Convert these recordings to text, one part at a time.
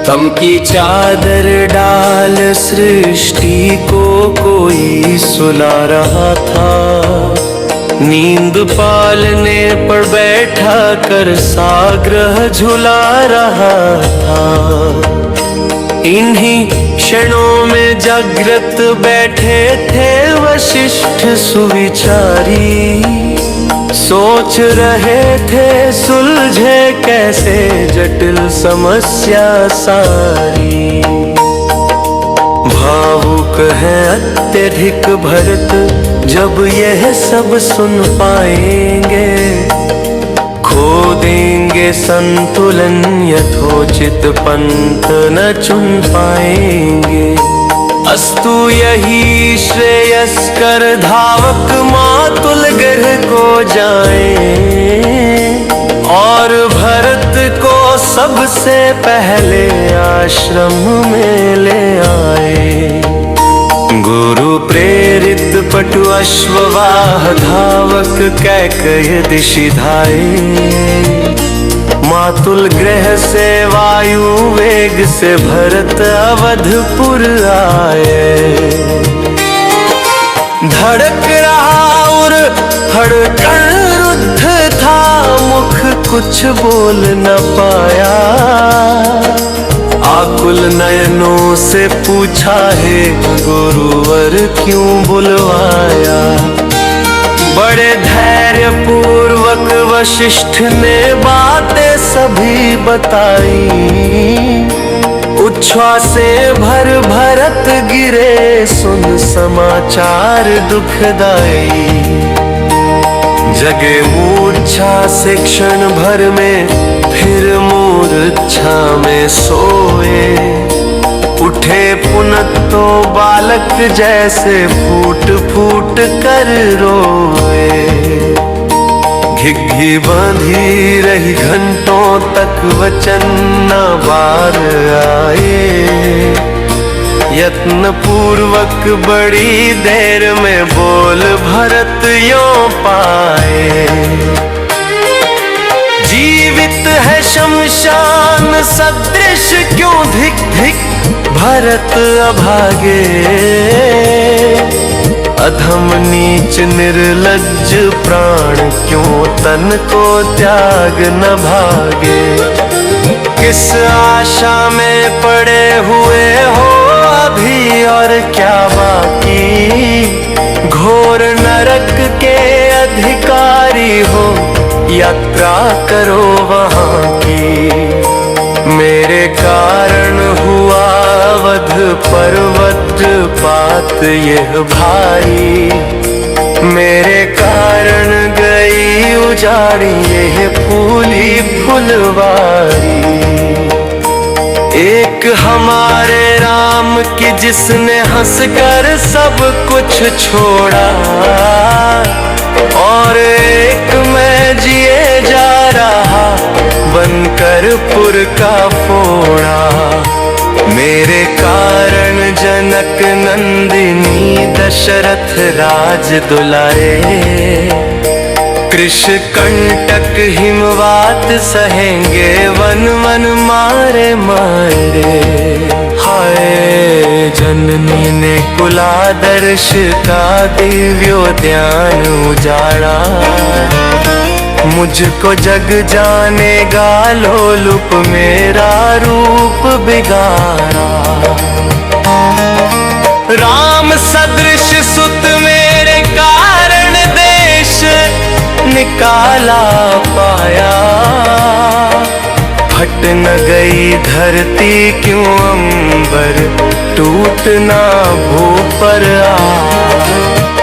गम की चादर डाल सृष्टि को कोई सुला रहा था। नींद पालने पर बैठा कर साग्रह झुला रहा था। इन्हीं क्षणों में जागृत बैठे थे वशिष्ठ सुविचारी। सोच रहे थे सुलझे कैसे जटिल समस्या सारी। भावुक है अत्यधिक भरत जब यह सब सुन पाएंगे। खो देंगे संतुलन यथोचित पंथ न चुन पाएंगे। अस्तु यही श्रेयस्कर धावक मातुल गर्ह को जाएं और भरत को सबसे पहले आश्रम में ले आए। गुरु प्रेरित पटु अश्ववाह धावक कैकय दिशि धाये। मातुल ग्रह से वायु वेग से भरत अवधपुर आए। धड़क रहा और धड़कन रुद्ध था, मुख कुछ बोल न पाया। आकुल नयनों से पूछा है गुरुवर क्यों बुलवाया। बड़े धैर्य पूर्वक वशिष्ठ ने बातें सभी बताई। उच्छ्वासे भर भरत गिरे सुन समाचार दुखदाई। जगे मूर्छा से क्षण भर में फिर मूर्छा में सोए। उठे पुनः तो बालक जैसे फूट फूट कर रोए। घिघी बांधी रही घंटों तक वचन न बार आए। यत्न पूर्वक बड़ी देर में बोल भरत यों पाए। जीवित है शमशान सदृश क्यों धिक धिक भरत अभागे। अधम नीच निर्लज्ज प्राण क्यों तन को त्याग न भागे। किस आशा में पड़े हुए हो अभी और क्या बाकी। घोर नरक के अधिकारी हो यात्रा करो वहाँ की। मेरे कारण हुआ अवध पर्वत पात यह भारी। मेरे कारण गई उजाड़ी यह फूली फुलवारी। एक हमारे राम की जिसने हंसकर सब कुछ छोड़ा। और एक मैं जिए जा रहा बनकर पुर का फोड़ा। मेरे कारण जनक नंदिनी दशरथ राज दुलारे। कृष कंटक हिमवात सहेंगे वन वन मारे मारे। हाय जननी ने कुलादर्श का दिव्योद्यान उजाड़ा। मुझको जग जानेगा लोलुप मेरा रूप बिगाड़ा। राम सदृश सुत मेरे कारण देश निकाला पाया। फट न गई धरती क्यों अंबर टूट ना भू पर आ।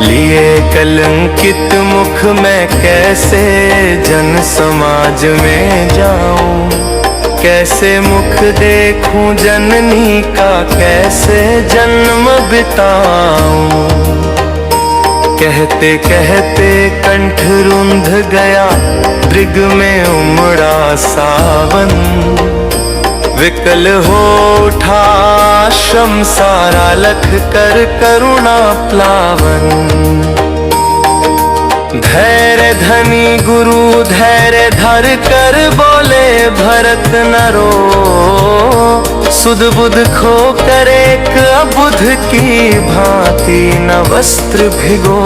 लिए कलंकित मुख मैं कैसे जन समाज में जाऊं। कैसे मुख देखूं जननी का कैसे जन्म बिताऊं। कहते कहते कंठ रुंध गया मृग में उमड़ा सावन। विकल हो उठा श्रम सारा लख कर करुणा प्लावन। धैर्य धनी गुरु धैर्य धर कर बोले भरत न रो। सुध बुध खो कर एक अबुध की भांति न वस्त्र भिगो।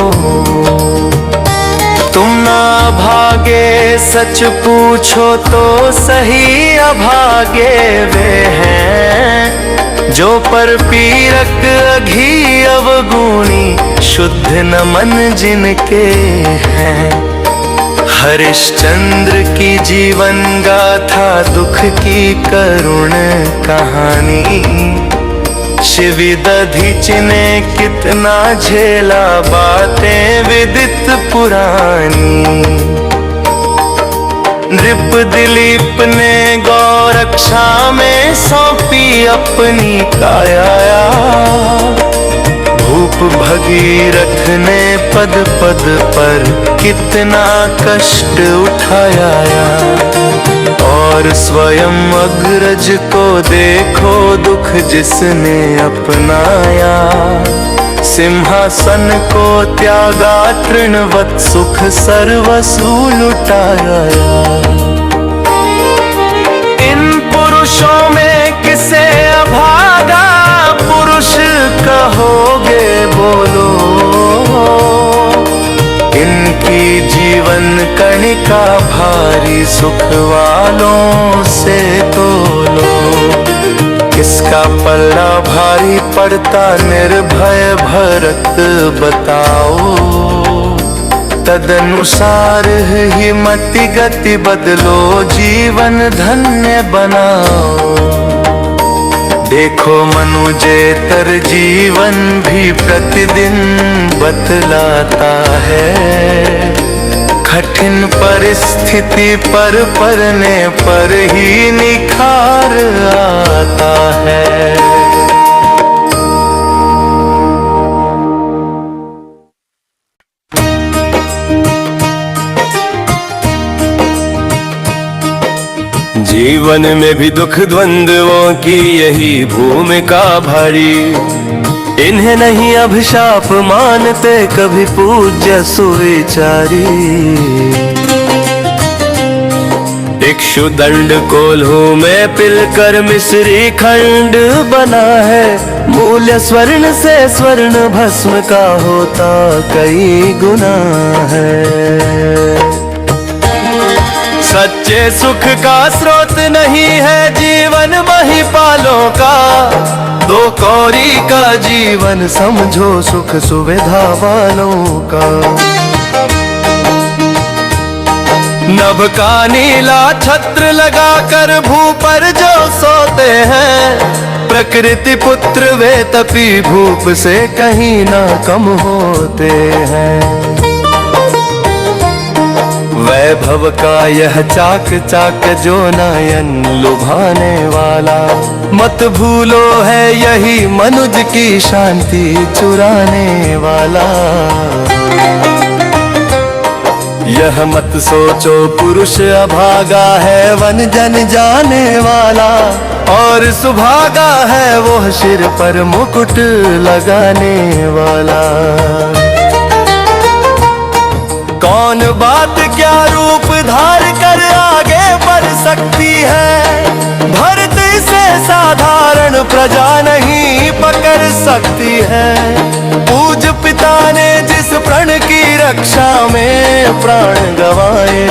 तुम ना भागे सच पूछो तो सही, अभागे वे हैं जो पर पीरक अघी अवगुणी शुद्ध न मन जिनके हैं। हरिश्चंद्र की जीवन गाथा दुख की करुण कहानी, शिवी दधीच ने कितना झेला बातें विदित पुरानी। नृप दिलीप ने गौरक्षा में सौंपी अपनी काया, भूप भगीरथ ने पद पद पर कितना कष्ट उठाया। और स्वयं अग्रज को देखो दुख जिसने अपनाया। सिंहासन को त्यागा तृणवत सुख सर्वसु लुटाया। इन पुरुषों में किसे अभागा पुरुष कहोगे बोलो। इनकी जीवन कणिका भारी सुख वालों से तोलो। किसका पल्ला भारी पड़ता निर्भय भरत बताओ। तदनुसार ही मति गति बदलो जीवन धन्य बनाओ। देखो मनुजेतर जीवन भी प्रतिदिन बतलाता है। कठिन परिस्थिति पर पड़ने पर ही निखार आता है। जीवन में भी दुख द्वंद्वों की यही भूमिका भारी। इन्हें नहीं अभिशाप मानते कभी पूज्य सुविचारी। इक्षुदंड कोल्हू में पिलकर मिश्री खंड बना है। मूल्य स्वर्ण से स्वर्ण भस्म का होता कई गुना है। सच्चे सुख का स्रोत नहीं है जीवन महिपालों का। दो कौड़ी का जीवन समझो सुख सुविधा वालों का। नभ का नीला छत्र लगाकर भू पर जो सोते हैं। प्रकृति पुत्र वे तपी भूप से कहीं ना कम होते हैं। वैभव का यह चाक चाक जो नयन लुभाने वाला। मत भूलो है यही मनुज की शांति चुराने वाला। यह मत सोचो पुरुष अभागा है वन जन जाने वाला। और सुभागा है वो सिर पर मुकुट लगाने वाला। कौन बात क्या रूप धार कर आगे बढ़ सकती है। भरत से साधारण प्रजा नहीं पकड़ सकती है। पूज पिता ने जिस प्रण की रक्षा में प्राण गवाए।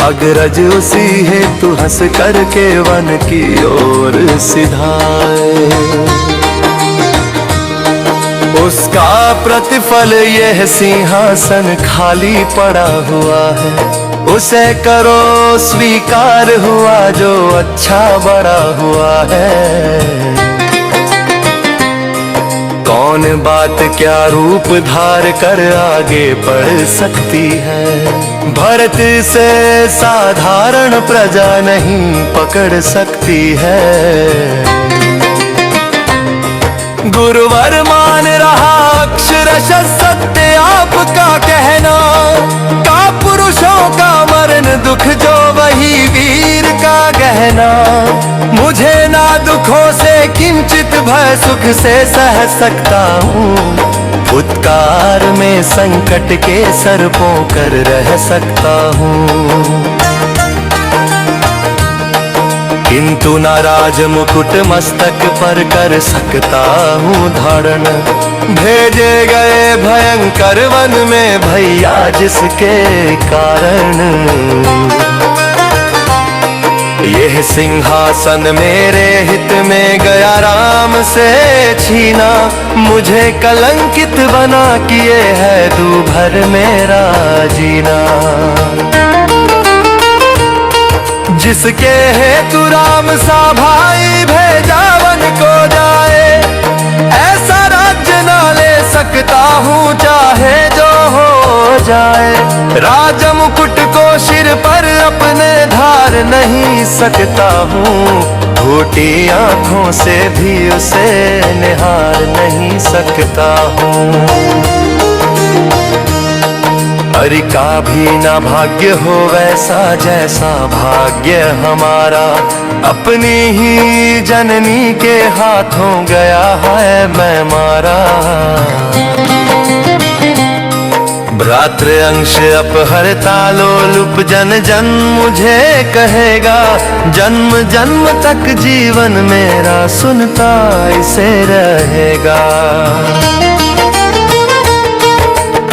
अग्रज उसी हेतु हंस करके वन की ओर सिधाए। उसका प्रतिफल यह सिंहासन खाली पड़ा हुआ है। उसे करो स्वीकार हुआ जो अच्छा बड़ा हुआ है। कौन बात क्या रूप धार कर आगे बढ़ सकती है। भरत से साधारण प्रजा नहीं पकड़ सकती है। गुरुवर मान रहा अक्षरश सत्य आपका कहना। का पुरुषों का मरण दुख जो वही वीर का गहना। मुझे ना दुखों से किंचित भय सुख से सह सकता हूँ। भूतकाल में संकट के सर्पों कर रह सकता हूँ। किंतु न राज मुकुट मस्तक पर कर सकता हूँ धारण। भेजे गए भयंकर वन में भैया जिसके कारण, यह सिंहासन मेरे हित में गया राम से छीना। मुझे कलंकित बना किए है दूभर मेरा जीना। जिसके हेतु राम सा भाई भेजा वन को जाए, ऐसा राज्य ना ले सकता हूँ चाहे जो हो जाए। राज मुकुट को सिर पर अपने धार नहीं सकता हूँ, फूटी आंखों से भी उसे निहार नहीं सकता हूँ। हरि का भी ना भाग्य हो वैसा जैसा भाग्य हमारा, अपनी ही जननी के हाथों गया है मैं मारा। भ्रातृ अंश अपहरता लोलुप जन जन मुझे कहेगा। जन्म जन्म तक जीवन मेरा सुनता इसे रहेगा।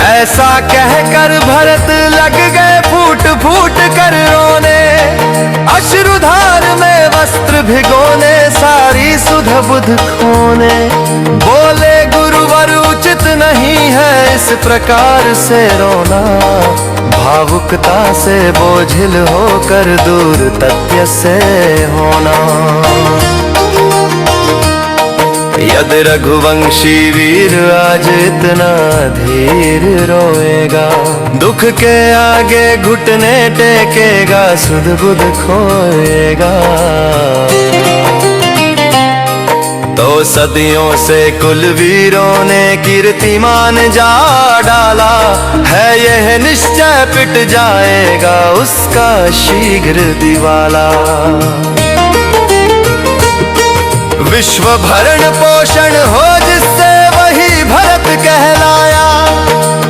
ऐसा कहकर भरत लग गए फूट फूट कर रोने। अश्रुधार में वस्त्र भिगोने, सारी सुध बुध खोने। बोले गुरुवर उचित नहीं है इस प्रकार से रोना। भावुकता से बोझिल होकर दूर तथ्य से होना। यदि रघुवंशी वीर आज इतना धीर रोएगा, दुख के आगे घुटने टेकेगा, सुध बुध खोएगा। तो सदियों से कुल वीरों ने कीर्तिमान जा डाला है, यह निश्चय पिट जाएगा उसका शीघ्र दिवाला। विश्व भरण पोषण हो जिससे वही भरत कहलाया।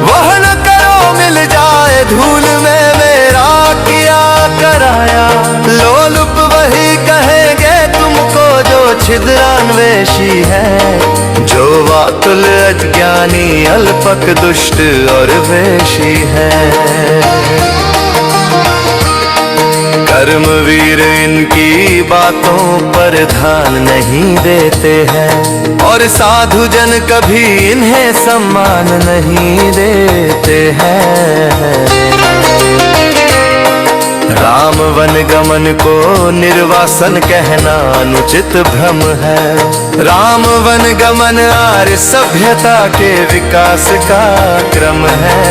वह न करो मिल जाए धूल में मेरा किया कराया। लोलुप वही कहेंगे तुमको जो छिद्रान्वेषी है, जो वातुल अज्ञानी अल्पक दुष्ट और वेशी है। कर्मवीर इनकी बातों पर ध्यान नहीं देते हैं, और साधु जन कभी इन्हें सम्मान नहीं देते हैं। राम वन गमन को निर्वासन कहना अनुचित भ्रम है। राम वन गमन आर्य सभ्यता के विकास का क्रम है।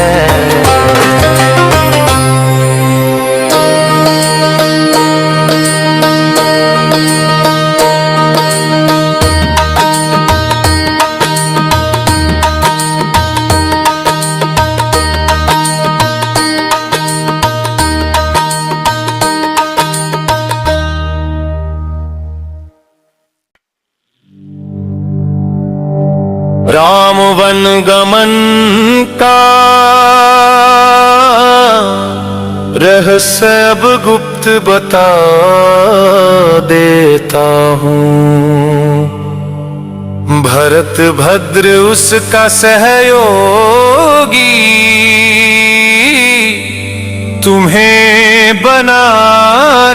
राम वन गमन का रहस्य अब गुप्त बता देता हूँ। भरत भद्र उसका सहयोगी, तुम्हें बना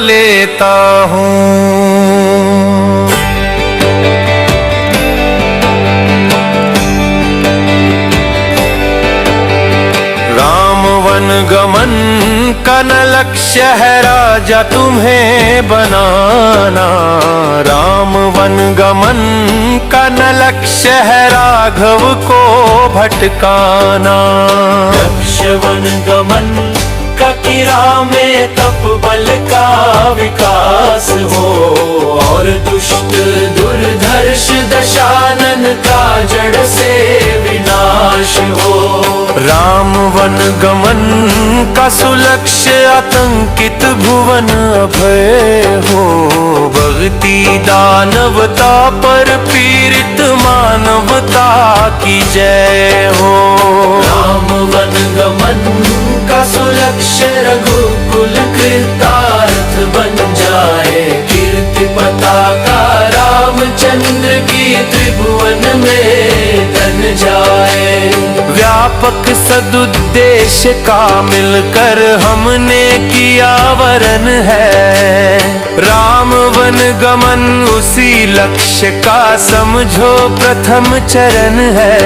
लेता हूँ। गमन का न लक्ष्य है राजा तुम्हें बनाना। राम वन गमन का न लक्ष्य है राघव को भटकाना। लक्ष्य वन गमन का किरा में तप बल का विकास हो, और दुष्ट दुर्धर्ष दशानन का जड़ से विनाश हो। राम वन गमन का सुलक्ष्य आतंकित भुवन अभय हो। भक्ति दानवता पर पीड़ित मानवता की जय हो। राम वन गमन का सुलक्ष्य रघुकुल कृतार्थ बन जाए। कीर्ति जाए। व्यापक सदुद्देश्य का मिलकर हमने किया वरन है। राम वन गमन उसी लक्ष्य का समझो प्रथम चरण है।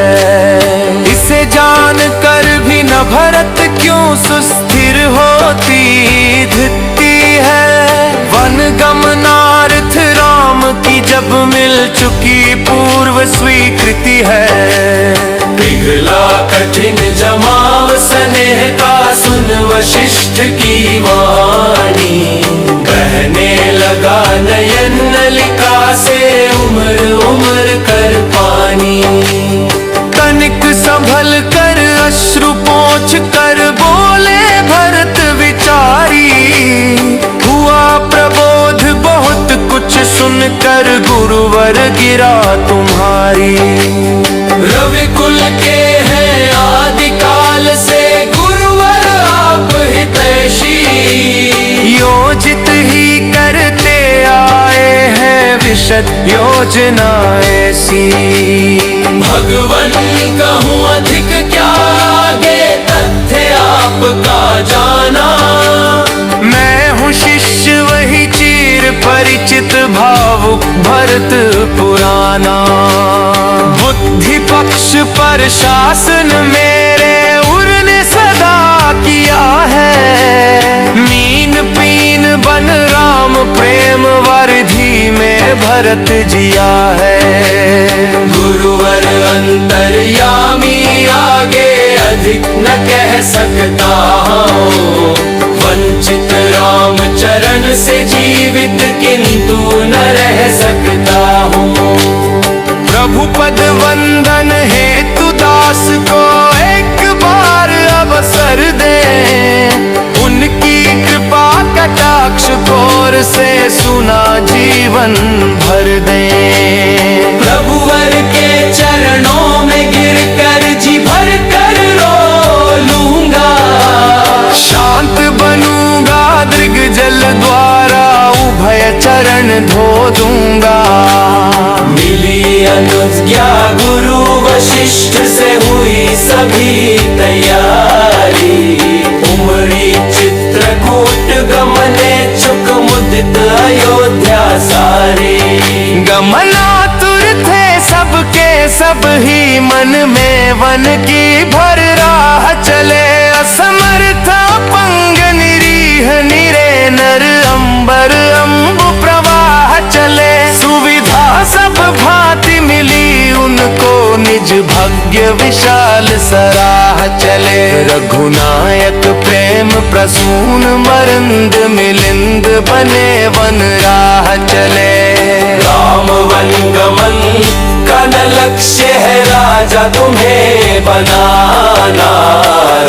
इसे जान कर भी न भरत क्यों सुस्थिर होती धृति है। वन गमनार्थ राम की जब मिल चुकी पूर्व स्वीकृति है। पिघला कठिन जमाव स्नेह का सुन वशिष्ठ की वाणी। बहने लगा नयन नलिका से उम्र उम्र कर पानी। तनिक संभल कर अश्रु पोंछ कर बोले भरत विचारी। हुआ प्रबोध बहुत कुछ सुनकर गुरुवर गिरा तुम्हारी। रविकुल के हैं आदिकाल से गुरुवर आप हितैषी। योजित ही करते आए हैं विशद योजना ऐसी। भगवन कहूँ अधिक क्या आगे तथ्य आपका जाना। मैं हूँ शिष्य वही चीर परिचित भावुक भरत पुराना। बुद्धि पक्ष पर शासन मेरे उर ने सदा किया है। मीन पीन बन राम प्रेम वर्धि में भरत जिया है। गुरुवर अंतर्यामी आगे अधिक न कह सकता हूँ। वंचित राम चरण से जीवित किंतु न रह सकता हूँ। प्रभु पद वंदन हेतु दास को एक बार अवसर दे। उनकी कृपा कटाक्ष कोर से सुना जीवन भर दे। प्रभुवर के चरणों में गिर कर जी भर कर रो लूंगा। शांत बनूंगा दृग जल द्वारा उभय चरण धो दूंगा। मिली अनुज्ञा गुरु वशिष्ठ से हुई सभी तैयारी। उमड़ी चित्रकूट गमने चुक मुदित अयोध्या सारी। गमनातुर थे सबके सब ही मन में वन की भर राह चले। असमर्थ अपंग निरीह निरे नर अंबर अम्बु प्रवाह चले। सुविधा सब भांति मिली उनको निज भाग्य विशाल सराह चले। रघुनायक प्रेम प्रसून मरंद मिलिंद बने वन राह चले। राम वन गमन का न लक्ष्य है राजा तुम्हें बनाना।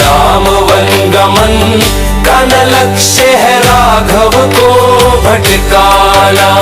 राम वन गमन का न लक्ष्य है राघव को भटकाना।